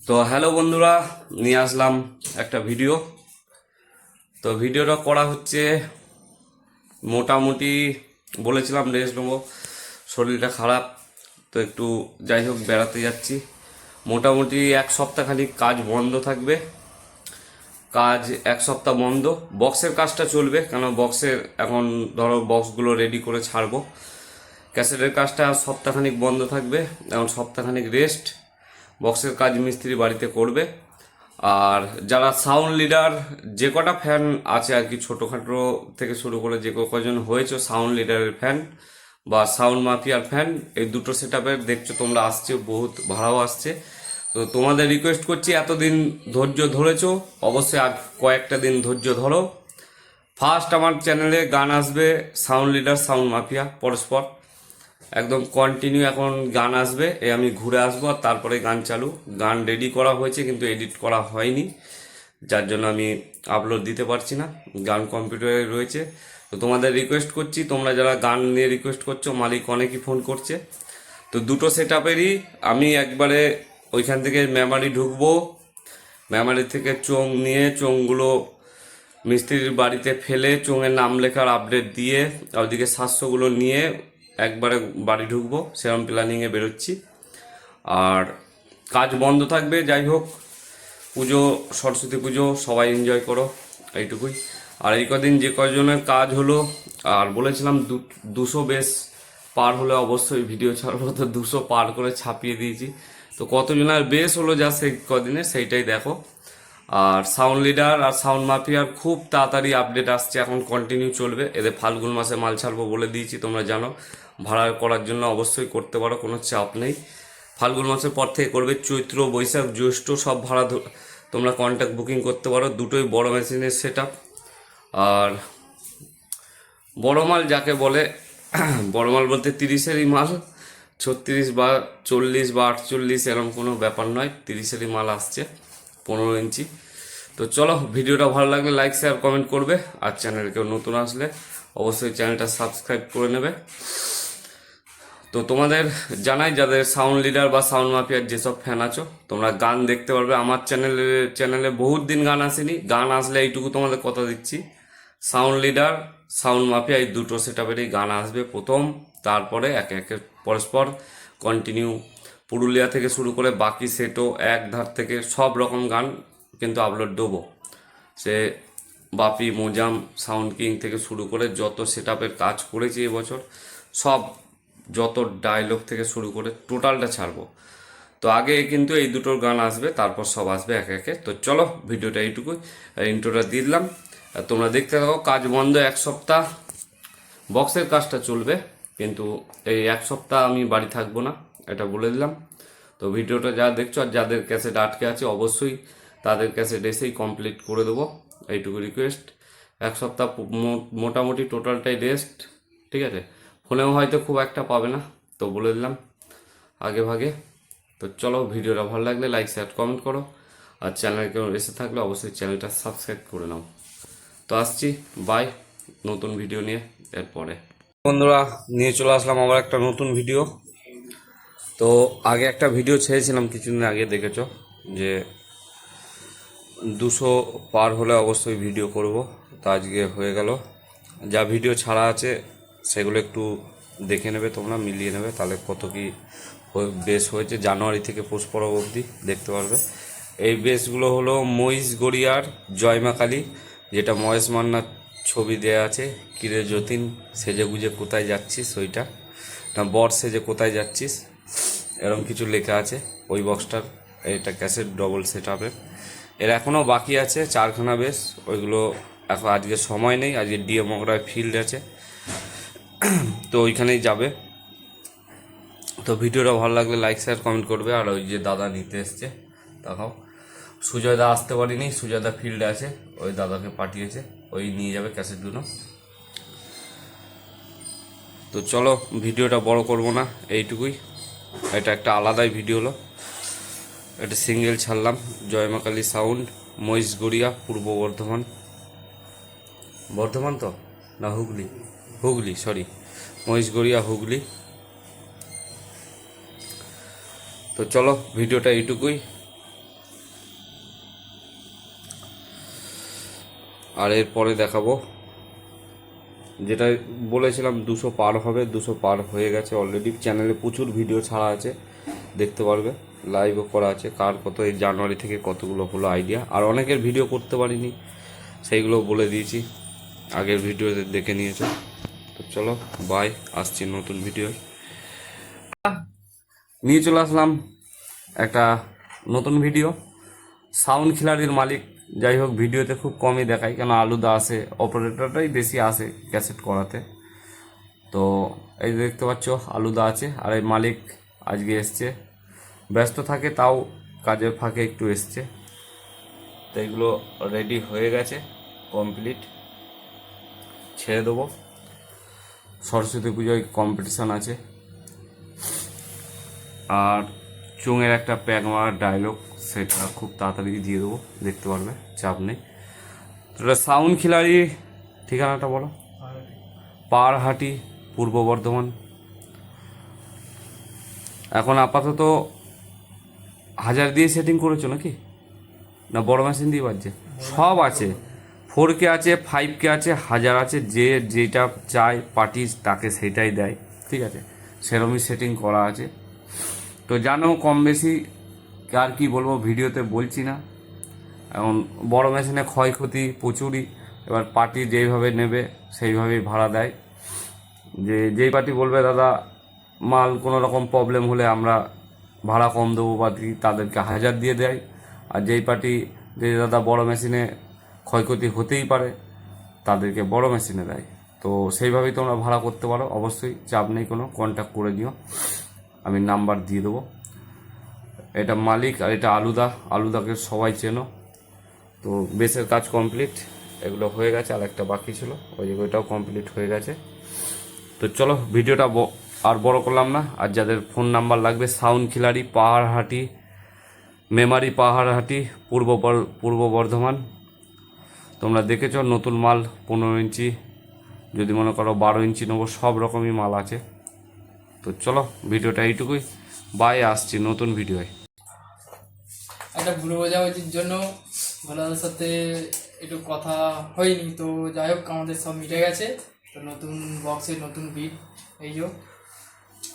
তো হ্যালো বন্ধুরা, নিয়ে আসলাম একটা ভিডিও। তো ভিডিওটা করা হচ্ছে মোটামুটি, বলেছিলাম রেস্ট নেবো, শরীরটা খারাপ, তো একটু যাই হোক বেড়াতে যাচ্ছি। মোটামুটি এক সপ্তাহ খালি কাজ বন্ধ থাকবে। কাজ এক সপ্তাহ বন্ধ, বক্সের কাজটা চলবে, কেন বক্সের এখন ধরো বক্সগুলো রেডি করে ছাড়বো। ক্যাসেটের কাজটা সপ্তাহখানিক বন্ধ থাকবে, এখন সপ্তাহখানিক রেস্ট। বক্সের কাজ মিস্ত্রি বাড়িতে করবে। আর যারা সাউন্ড লিডার, যে কটা ফ্যান আছে আর কি, ছোটোখাটো থেকে শুরু করে যে কজন হয়েছে সাউন্ড লিডারের ফ্যান বা সাউন্ড মাফিয়ার ফ্যান, এই দুটো সেট আপের দেখছো তোমরা আসছে, বহুত ভাড়াও আসছে। তো তোমাদের রিকোয়েস্ট করছি, এতদিন ধৈর্য ধরেছো, অবশ্যই আর কয়েকটা দিন ধৈর্য ধরো। ফার্স্ট আমার চ্যানেলে গান আসবে সাউন্ড লিডার সাউন্ড মাফিয়া পরস্পর, একদম কন্টিনিউ এখন গান আসবে। আমি ঘুরে আসবো আর তারপরে গান চালু। গান রেডি করা হয়েছে কিন্তু এডিট করা হয়নি, যার জন্য আমি আপলোড দিতে পারছি না। গান কম্পিউটারে রয়েছে। তো তোমাদের রিকোয়েস্ট করছি, তোমরা যারা গান নিয়ে রিকোয়েস্ট করছো, মালিক অনেকই ফোন করছে। তো দুটো সেট আপেরই আমি একবারে ওইখান থেকে মেমারি ঢুকবো, মেমারি থেকে চোং নিয়ে চোংগুলো মিস্ত্রির বাড়িতে ফেলে চোঙের নাম লেখার আপডেট দিয়ে ওইদিকে 700গুলো নিয়ে একবারে বাড়ি ঢুকবো, সেরকম প্ল্যানিংয়ে বেরোচ্ছি। আর কাজ বন্ধ থাকবে, যাই হোক পুজো, সরস্বতী পুজো সবাই এনজয় করো, এইটুকুই। আর এই কদিন যে কয়জনের কাজ হলো, আর বলেছিলাম 200 বেস পার হলে অবশ্যই ভিডিও ছাড়বো, তো 200 পার করে ছাপিয়ে দিয়েছি। তো কতজনের বেস হলো যা সেই কদিনে সেইটাই দেখো। আর সাউন্ড লিডার আর সাউন্ড মাফিয়ার খুব তাড়াতাড়ি আপডেট আসছে, এখন কন্টিনিউ চলবে। এদের ফাল্গুন মাসে মাল ছাড়বো বলে দিয়েছি, তোমরা জানো। ভাড়া করার জন্য অবশ্যই করতে পারো, কোনো চাপ নেই। ফাল্গুন মাসের পর থেকে করবে, চৈত্র বৈশাখ জ্যৈষ্ঠ সব ভাড়া তোমরা কন্ট্যাক্ট বুকিং করতে পারো। দুটোই বড় মেশিনের সেট আপ। আর বড় মাল যাকে বলে, বড় মাল বলতে 30-এরই মাল, 36 বা 40 বা 48 এরকম কোনো ব্যাপার নয়, 30-এরই মাল আসছে 15 ইঞ্চি। তো চলো, ভিডিওটা ভালো লাগলে লাইক শেয়ার কমেন্ট করবে। আর চ্যানেলে কেউ নতুন আসলে অবশ্যই চ্যানেলটা সাবস্ক্রাইব করে নেবে। তো তোমাদের জানাই, যাদের সাউন্ড লিডার বা সাউন্ড মাফিয়ার যেসব ফ্যান আছো, তোমরা গান দেখতে পারবে আমার চ্যানেলে বহুত দিন গান আসেনি। গান আসলে এইটুকু তোমাদের কথা দিচ্ছি, সাউন্ড লিডার সাউন্ড মাফিয়া এই দুটো সেট আপেরই গান আসবে প্রথম। তারপরে একে একে পরস্পর কন্টিনিউ পুরুলিয়া থেকে শুরু করে বাকি সেটও এক ধার থেকে সব রকম গান কিন্তু আপলোড দেবো। সে বাপি, মোজাম, সাউন্ড কিং থেকে শুরু করে যত সেট আপের কাজ করেছি এবছর, সব যত ডায়লগ থেকে শুরু করে টোটালটা ছাড়বো। তো আগে কিন্তু এই দুটোর গান আসবে, তারপর সব আসবে একে একে। তো চলো, ভিডিওটা এইটুকুই, ইন্ট্রোটা দিয়ে দিলাম। আর তোমরা দেখতে থাকো। কাজ বন্ধ এক সপ্তাহ, বক্সের কাজটা চলবে, কিন্তু এই এক সপ্তাহ আমি বাড়ি থাকবো না, এটা বলে দিলাম। তো ভিডিওটা যা দেখছো আর যাদের ক্যাসেট আটকে আছে, অবশ্যই তাদের ক্যাসেট এসেই কমপ্লিট করে দেবো, এইটুকু রিকোয়েস্ট। এক সপ্তাহ মোটামুটি টোটালটাই রেস্ট, ঠিক আছে। ফোনেও হয়তো খুব একটা পাবে না, তো বলে দিলাম আগে ভাগে। তো চলো, ভিডিওটা ভালো লাগলে লাইক শেয়ার কমেন্ট করো। আর চ্যানেলে কেউ এসে থাকলে অবশ্যই চ্যানেলটা সাবস্ক্রাইব করে নাও। তো আসছি, বাই, নতুন ভিডিও নিয়ে এরপরে। বন্ধুরা, নিয়ে চলে আসলাম আবার একটা নতুন ভিডিও। তো আগে একটা ভিডিও ছেড়েছিলাম কিছুদিন আগে, দেখেছো যে 200 পার হলে অবশ্যই ভিডিও করব। তো আজকে হয়ে গেল। যা ভিডিও ছাড়া আছে সেগুলো একটু দেখে নেবে, তোমরা মিলিয়ে নেবে, তাহলে কত কি বেস হয়েছে। জানুয়ারি থেকে পৌষ পরব অবধি দেখতে পারবে। এই বেসগুলো হলো মহিষ গড়িয়ার জয়মা কালী, যেটা মহেশ মান্নার ছবি দেয়া আছে। কিরে যতীন, সেজে গুজে কোথায় যাচ্ছিস, ওইটা না বর সেজে কোথায় যাচ্ছিস, এরকম কিছু লেখা আছে ওই বক্সটার। এটা ক্যাসেট ডবল সেট আপের। এর এখনও বাকি আছে 4খানা বেস, ওইগুলো এখন আজকে সময় নেই। আজকে ডিএ মগরায় ফিল্ড আছে, তো ওইখানেই যাবে। তো ভিডিওটা ভালো লাগলে লাইক শেয়ার কমেন্ট করবে। আর ওই যে দাদা নিতে এসছে, দেখাও। সুজয়দা আসতে পারিনি, সুজয়দা ফিল্ডে আছে, ওই দাদাকে পাঠিয়েছে, ওই নিয়ে যাবে ক্যাসেটগুলো। তো চলো, ভিডিওটা বড় করব না, এইটুকুই। এটা একটা আলাদাই ভিডিও হলো, এটা সিঙ্গেল ছাড়লাম। জয়মা কালী সাউন্ড, মহিষগড়িয়া, পূর্ব বর্ধমান। বর্ধমান তো না, হুগলি, হুগলি, সরি, মহিষগড়িয়া, হুগলি। তো চলো, ভিডিওটা এইটুকুই। আর এরপরে দেখাবো যেটা বলেছিলাম 200 পার হবে, 200 পার হয়ে গেছে অলরেডি। চ্যানেলে প্রচুর ভিডিও ছাড়া আছে, দেখতে পারবে, লাইভও করা আছে কার কত এই জানুয়ারি থেকে কতগুলো হলো আইডিয়া। আর অনেকের ভিডিও করতে পারিনি, সেইগুলো বলে দিয়েছি, আগের ভিডিওতে দেখে নিয়েছো। তো চলো বাই, আসছি নতুন ভিডিও নিয়ে চলে আসলাম একটা নতুন ভিডিও। সাউন্ড খিলাড়ির মালিক, যাই হোক ভিডিওতে খুব কমই দেখায়, কেন আলুদা আসে, অপারেটরটাই বেশি আসে ক্যাসেট করাতে। তো এই যে দেখতে পাচ্ছ আলুদা আছে, আর এই মালিক আজকে এসছে, ব্যস্ত থাকে তাও কাজের ফাঁকে একটু এসছে। তো এগুলো রেডি হয়ে গেছে, কমপ্লিট, ছেড়ে দেবো। সরস্বতী পুজোয় কম্পিটিশান আছে। আর চুঙের একটা প্যাক মারার ডায়লগ, সেটা খুব তাড়াতাড়ি দিয়ে দেবো, দেখতে পারবে, চাপ নেই। তো সাউন্ড খিলাড়ি ঠিকানাটা বলো। পাহাড়হাটি, পূর্ব বর্ধমান। এখন আপাতত 1000 দিয়ে সেটিং করেছো নাকি, না বড় মেশিন দিয়ে বাজছে? সব আছে, 4K আছে, 5K আছে, 1000 আছে, যে যেটা চায় পার্টি তাকে সেটাই দেয়, ঠিক আছে, সেরকমই সেটিং করা আছে। তো জানো কম বেশি, আর কি বলবো, ভিডিওতে বলছি না। এখন বড় মেশিনে ক্ষয়ক্ষতি প্রচুরই, এবার পার্টি যেইভাবে নেবে সেইভাবেই ভাড়া দেয়। যেই পার্টি বলবে দাদা মাল কোনো রকম প্রবলেম হলে আমরা ভাড়া কম দেবো বা তাদেরকে 1000 দিয়ে দেয়। আর যেই পার্টি যে দাদা বড় মেশিনে ক্ষয়ক্ষতি হতেই পারে, তাদেরকে বড় মেশিনে দেয়। তো সেইভাবেই তোমরা ভাড়া করতে পারো, অবশ্যই চাপ নেই কোনো, কন্ট্যাক্ট করে দিও, আমি নাম্বার দিয়ে দেবো। এটা মালিক, আর এটা আলুদা, আলুদাকে সবাই চেনো। তো বেসের কাজ কমপ্লিট, এগুলো হয়ে গেছে, আর একটা বাকি ছিল, ওই যে ওইটাও কমপ্লিট হয়ে গেছে। তো চলো ভিডিওটা আর বড় করলাম না। আর যাদের ফোন নাম্বার লাগবে, সাউন্ড খিলাড়ি, পাহাড়হাটি, মেমারি পাহাড়হাটি, পূর্ব বর্ধমান। তোমরা দেখেছ নতুন মাল 15 ইঞ্চি, যদি মনে করো 12 ইঞ্চি নেবো, সব রকমই মাল আছে। তো চলো ভিডিওটা এইটুকুই, বাই, আসছি নতুন ভিডিওয়। একটা ভুল বোঝাবুঝির জন্য ভোলাদার সাথে একটু কথা হয়নি, তো যাই হোক আমাদের সব মিটে গেছে। তো নতুন বক্সের নতুন বিট, এই যে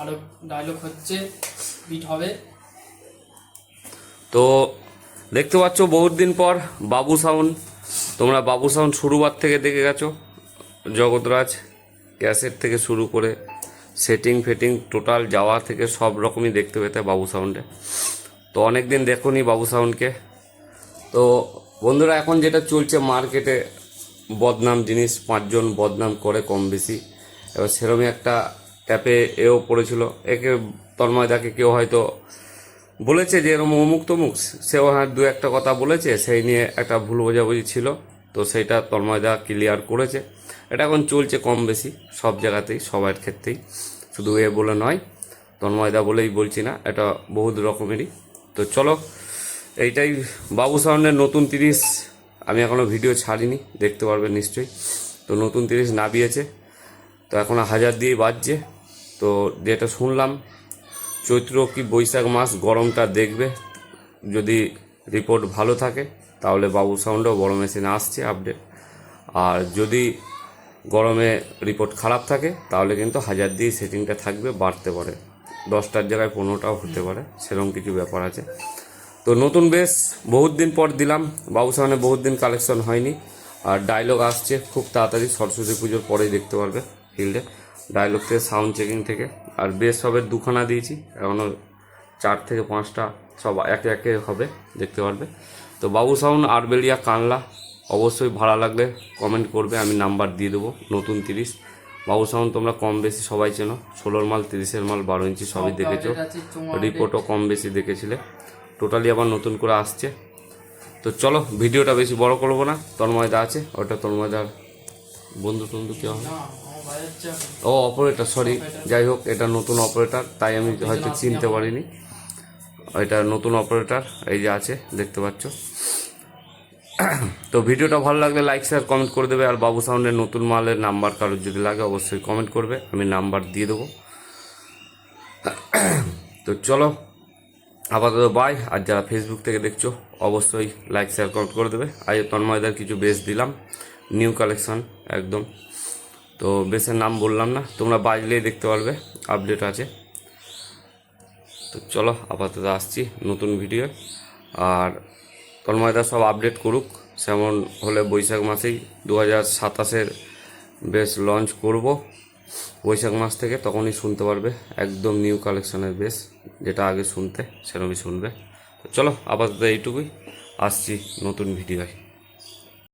আরও ডায়লগ হচ্ছে, বিট হবে। তো দেখতে পাচ্ছ বহুত দিন পর বাবু সাউন্ড, তোমরা বাবু সাউন্ড শুরুবার থেকে দেখে গেছো, জগৎরাজ ক্যাসেট থেকে শুরু করে সেটিং ফেটিং টোটাল যাওয়া থেকে সব রকমই দেখতে পেতে বাবু সাউন্ডে। তো অনেক দিন দেখোনি বাবু সাউন্ডকে। তো বন্ধুরা এখন যেটা চলছে মার্কেটে, বদনাম জিনিস, 5 জন বদনাম করে কম বেশি। এবার সেরকমই একটা ট্যাপে এও পড়েছিল, একে তন্ময়দাকে কেউ হয়তো বলেছে যে এরকম অমুক তমুক, সেও হ্যাঁ 2-1 কথা বলেছে, সেই নিয়ে একটা ভুল বোঝাবুঝি ছিল। তো সেইটা তন্ময়দা ক্লিয়ার করেছে। এটা এখন চলছে কম বেশি সব জায়গাতেই, সবার ক্ষেত্রেই, শুধু এ বলে নয়, তন্ময়দা বলেই বলছি না, এটা বহুত রকমেরই। তো চলো এইটাই বাবু সাউন্ডের নতুন 30, আমি এখনও ভিডিও ছাড়িনি, দেখতে পারবে নিশ্চয়ই। তো নতুন 30 নামিয়েছে, তো এখন 1000 দিয়েই বাজছে। তো যেটা শুনলাম চৈত্র কি বৈশাখ মাস গরমটা দেখবে, যদি রিপোর্ট ভালো থাকে তাহলে বাবু সাউন্ডও বড় মেশিনে আসছে আপডেট। আর যদি গরমে রিপোর্ট খারাপ থাকে তাহলে কিন্তু 1000 দিয়ে সেটিংটা থাকবে, বাড়তে পারে, 10টার জায়গায় 15টাও হতে পারে, সেরকম কিছু ব্যাপার আছে। তো নতুন বেশ বহুত দিন পর দিলাম, বাবু সাউন্ডে বহুত দিন কালেকশন হয়নি। আর ডায়লগ আসছে খুব তাড়াতাড়ি, সরস্বতী পুজোর পরেই দেখতে পারবে ফিল্ডে, ডায়লগ থেকে সাউন্ড চেকিং থেকে। আর বেশ হবে 2খানা দিয়েছি, এখনও 4 থেকে 5টা সব একে একে হবে, দেখতে পারবে। তো বাবু সাউন্ড আরবেলিয়া কানলা, অবশ্যই ভাড়া লাগলে কমেন্ট করবে, আমি নাম্বার দিয়ে দেবো। নতুন 30 বাবু সাউন্ড তোমরা কম বেশি সবাই চেনো, 16 মাল, 30 মাল, 12 ইঞ্চি সবই দেখেছো, রিপোর্টও কম বেশি দেখেছিলে, টোটালি আবার নতুন করে আসছে। তো চলো ভিডিওটা বেশি বড় করবো না, তন্ময়দা আছে, ওটা তন্ময়দার বন্ধু কেউ হবে, ও অপারেটর, সরি, যাই হোক এটা নতুন অপারেটর, তাই আমি হয়তো চিনতে পারিনি, এটা নতুন অপারেটর, এই যে আছে দেখতে পাচ্ছ। তো ভিডিওটা ভালো লাগলে লাইক শেয়ার কমেন্ট করে দেবে। আর বাবু সাউন্ডের নতুন মালের নাম্বার কারোর যদি লাগে অবশ্যই কমেন্ট করবে, আমি নাম্বার দিয়ে দেবো। তো চলো আপাতত বাই। আর যারা ফেসবুক থেকে দেখছো অবশ্যই লাইক শেয়ার কমেন্ট করে দেবে। আজ তন্ময়দার কিছু বেস দিলাম, নিউ কালেকশন একদম। তো বেসের নাম বললাম না, তোমরা বাজলেই দেখতে পারবে, আপডেট আছে। তো চলো আপাতত আসছি নতুন ভিডিও। আর তন্ময়দা সব আপডেট করুক, যেমন হলে বৈশাখ মাসেই 2027-এর বেস লঞ্চ করব বৈশাখ মাস থেকে, তখনই শুনতে পারবে একদম নিউ কালেকশনের বেস, যেটা আগে শুনতে সেরকমই শুনবে। তো চলো আপাতত এইটুকুই, আসছি নতুন ভিডিওয়।